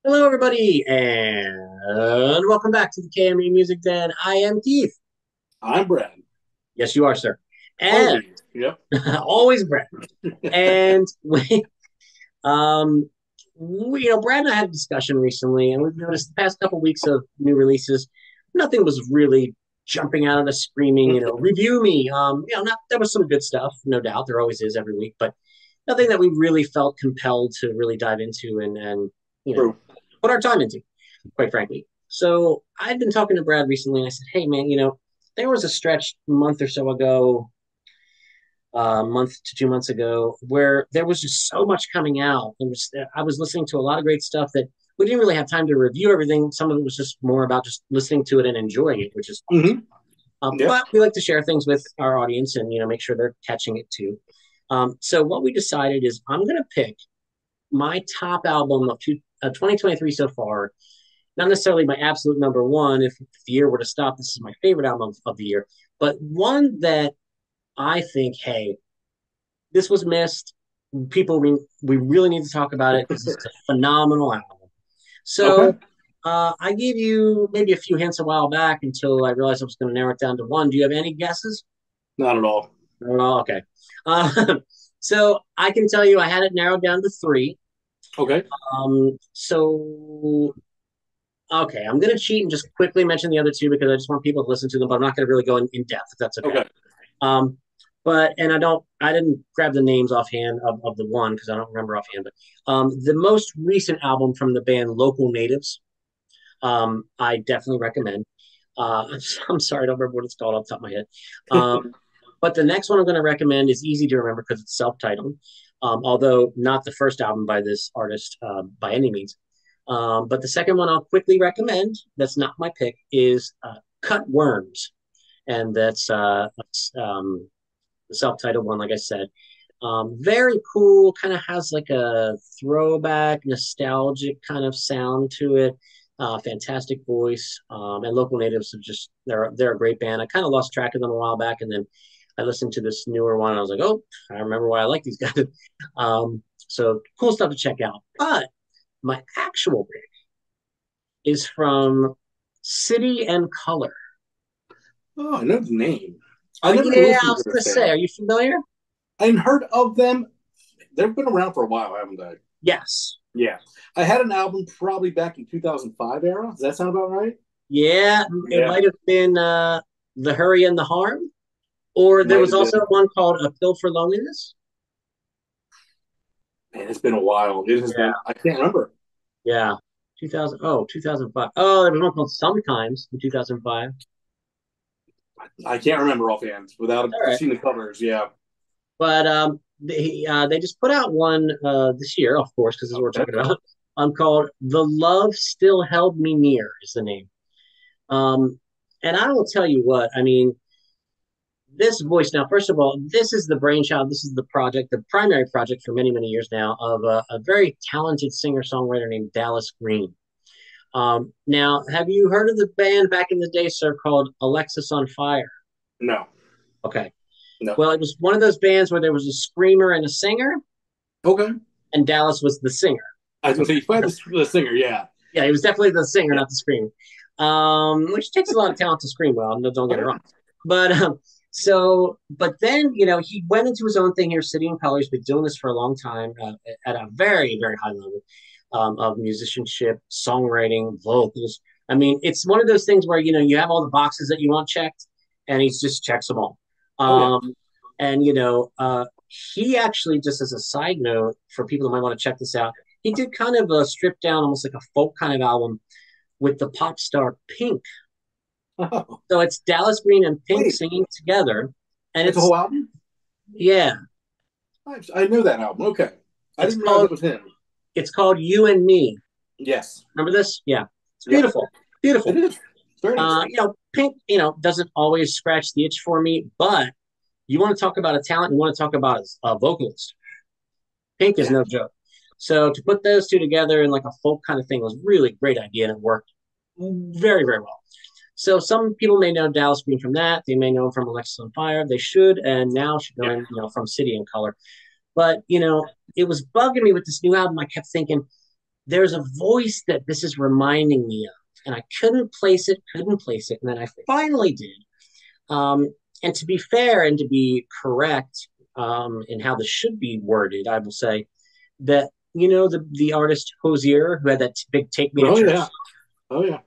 Hello, everybody, and welcome back to the KME Music Den. I am Keith. I'm Brad. Yes, you are, sir. And Always. Yep. always Brad. And um, Brad and I had a discussion recently, and we've noticed the past couple weeks of new releases, nothing was really jumping out at us screaming, review me. Not there was some good stuff, no doubt. There always is every week, but nothing that we really felt compelled to really dive into and True. put our time into, quite frankly. So I've been talking to Brad recently, and I said, "Hey, man, there was a stretch a month or so ago, a month to 2 months ago, where there was just so much coming out. I was listening to a lot of great stuff that we didn't really have time to review everything. Some of it was just more about just listening to it and enjoying it, which is awesome. hmm Yep. But we like to share things with our audience and make sure they're catching it too. So what we decided is I'm going to pick my top album of 2023 so far. Not necessarily my absolute number one. If the year were to stop, this is my favorite album of the year. But one that I think, hey, this was missed. We really need to talk about it because it's a phenomenal album. Okay. So I gave you maybe a few hints a while back until I realized I was going to narrow it down to one. Do you have any guesses? Not at all. Oh, okay. So I can tell you I had it narrowed down to three. Okay. So okay, I'm going to cheat and just quickly mention the other two because I just want people to listen to them, but I'm not going to really go in depth if that's okay. Okay. Um, and I didn't grab the names offhand of the one because I don't remember offhand. But the most recent album from the band Local Natives, I definitely recommend. I'm sorry, I don't remember what it's called off the top of my head. But the next one I'm going to recommend is easy to remember because it's self-titled, although not the first album by this artist by any means. But the second one I'll quickly recommend, that's not my pick, is Cut Worms. And that's the self-titled one, like I said. Very cool, kind of has like a throwback, nostalgic kind of sound to it. Fantastic voice, and Local Natives are just they're a great band. I kind of lost track of them a while back, and then I listened to this newer one. And I was like, oh, I remember why I like these guys. So cool stuff to check out. But my actual pick is from City and Color. Oh, I know the name. I never Yeah, I listened was to gonna this say, band. are you familiar? I've heard of them. They've been around for a while, haven't they? Yes. Yeah. I had an album probably back in 2005 era. Does that sound about right? Yeah, it Yeah. might have been The Hurry and the Harm, or there Might was have also been. one called A Pill for Loneliness. Man, it's been a while. It has Yeah, been. I can't remember. yeah. 2000, oh, 2005. Oh, there was one called Sometimes in 2005. I can't remember offhand without All right. seeing the covers. Yeah. But they just put out one this year, of course, because this is what we're Okay. talking about. Called "The Love Still Held Me Near" is the name. Um, and I will tell you what, I mean, this voice now, first of all, this is the brainchild, this is the project, the primary project for many, many years now of a very talented singer songwriter named Dallas Green. Now, have you heard of the band back in the day, sir, called Alexis on Fire? No. Okay. No. Well, it was one of those bands where there was a screamer and a singer, Okay. and Dallas was the singer. I was gonna say you played the singer. Yeah. Yeah, he was definitely the singer, Yeah. not the screamer. Which takes a lot of talent to scream well. No, don't get me Okay. wrong. But but then he went into his own thing here, City and Color. He's been doing this for a long time at a very very high level of musicianship, songwriting, vocals. I mean, it's one of those things where you have all the boxes that you want checked, and he just checks them all. Oh yeah. And he actually, just as a side note for people that might want to check this out, he did kind of a stripped down, almost like a folk kind of album with the pop star Pink. Oh, So it's Dallas Green and Pink wait, singing together, and it's a it's whole album. yeah, I know that album. Okay, I it's didn't realize called it was him. it's called You and Me. Yes. Remember this? Yeah, it's Yep. beautiful, It beautiful. is. It's very nice. Pink, doesn't always scratch the itch for me, but you want to talk about a talent, you want to talk about a vocalist. Pink is Yeah. no joke. So to put those two together in like a folk kind of thing was really a great idea, and it worked very, very well. So some people may know Dallas Green from that. They may know him from Alexis on Fire. They should, and now should know Yeah. him, from City and Color. But it was bugging me with this new album. I kept thinking, there's a voice that this is reminding me of, and I couldn't place it, and then I finally did. Um, and to be fair and to be correct in how this should be worded, I will say that the artist Hosier, who had that big "Take Me to Oh Church," yeah. Oh yeah.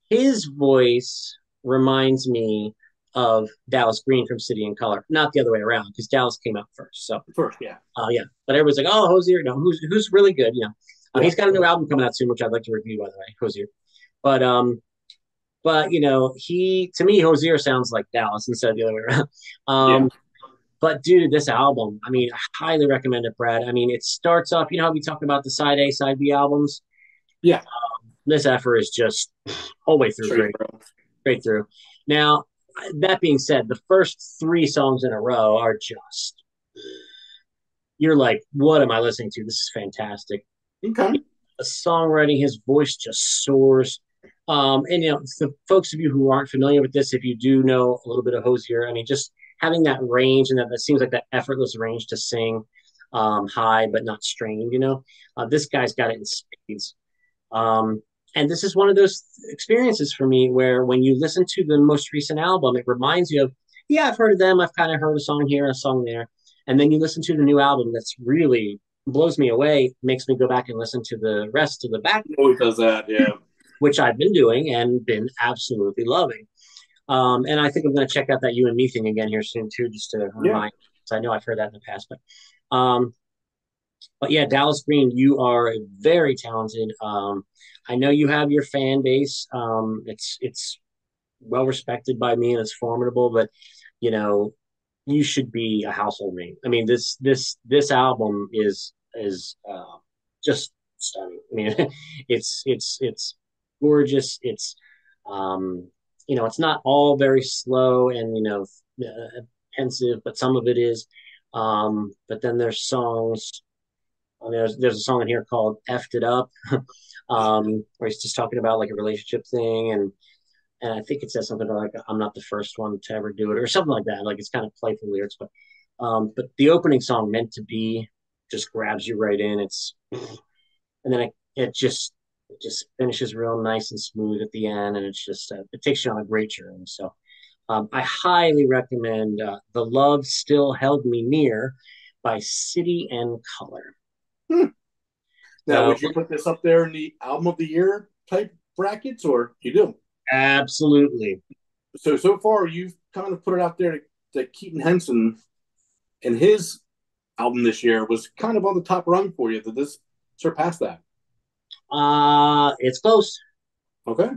his voice reminds me of Dallas Green from City and Color, not the other way around, because Dallas came out first. So, First, yeah. yeah, but everybody's like, "Oh, Hosier, no, who's really good?" Yeah. He's got a new album coming out soon, which I'd like to review, by the way, Hosier. But he to me Hosier sounds like Dallas instead of the other way around. Yeah. But dude, this album, I mean, I highly recommend it, Brad. I mean, it starts off, how we talked about the side A, side B albums. Yeah. This effort is just all the way through Straight great, through. straight through. Now, that being said, the first three songs in a row are just you're like, what am I listening to? This is fantastic. Okay. The songwriting, his voice just soars. And the folks of you who aren't familiar with this, if you do know a little bit of Hosier, I mean, just having that range and that seems like that effortless range to sing high but not strained. This guy's got it in spades. And this is one of those experiences for me where when you listen to the most recent album, it reminds you of, yeah, I've heard of them. I've kind of heard a song here, a song there. And then you listen to the new album that's really blows me away, makes me go back and listen to the rest of the back, Always does that. Yeah. which I've been doing and been absolutely loving. And I think I'm going to check out that You and Me thing again here soon too, just to Yeah. remind. Because I know I've heard that in the past, um, but yeah, Dallas Green, you are very talented. I know you have your fan base. It's well respected by me and it's formidable, but you know, you should be a household name. I mean, this album is just stunning. I mean, it's gorgeous. Um, it's not all very slow and pensive, but some of it is. But then there's songs. There's a song in here called "Effed It Up," where he's just talking about like a relationship thing, and I think it says something like "I'm not the first one to ever do it" or something like that. Like it's kind of playful lyrics, but the opening song "Meant to Be" just grabs you right in. And then it just finishes real nice and smooth at the end, and it takes you on a great journey. So I highly recommend "The Love Still Held Me Near" by City and Color. Hmm. Now, So would you put this up there in the album of the year type brackets, or you do? absolutely. So far, you've kind of put it out there that Keaton Henson and his album this year was kind of on the top rung for you. Did this surpass that? It's close. Okay.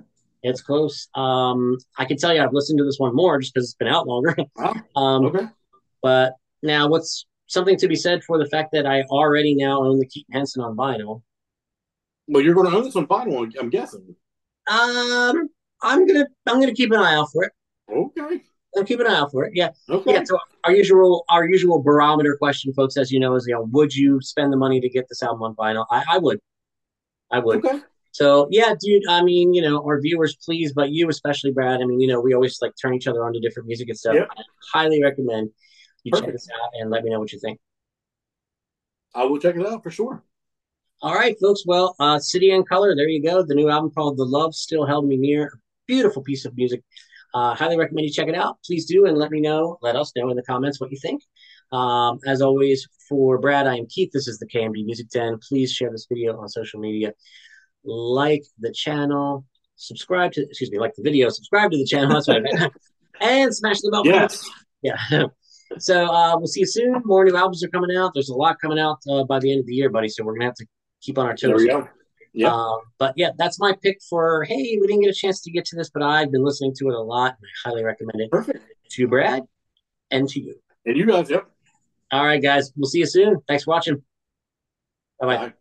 It's close. I can tell you I've listened to this one more just because it's been out longer. Wow. um, Okay. but now what's something to be said for the fact that I already now own the Keaton Henson on vinyl. Well, you're going to own this on vinyl, I'm guessing. Um, I'm gonna keep an eye out for it. Okay. I'll keep an eye out for it. Yeah, yeah. Okay. So our usual barometer question, folks, as you know, is would you spend the money to get this album on vinyl? I would. I would. Okay. So yeah, dude. I mean, our viewers, please, but you especially, Brad. I mean, we always like turn each other on to different music and stuff. Yep. I highly recommend you check Perfect. this out and let me know what you think. I will check it out for sure. All right, folks. Well, City and Color. There you go. The new album called "The Love Still Held Me Near." Beautiful piece of music. Highly recommend you check it out. Please do, and let us know in the comments what you think. As always, for Brad, I am Keith. This is the KMD Music Den. Please share this video on social media. Like the channel, like the video, subscribe to the channel. That's what I meant. And smash the bell button. Yes. Yeah. So we'll see you soon. More new albums are coming out. There's a lot coming out by the end of the year, buddy. So we're gonna have to keep on our There toes we here. go. Yep. But yeah, that's my pick for. Hey, we didn't get a chance to get to this, but I've been listening to it a lot, and I highly recommend it Perfect. to Brad and to you. And you guys, yep. All right, guys. We'll see you soon. Thanks for watching. Bye bye. Bye.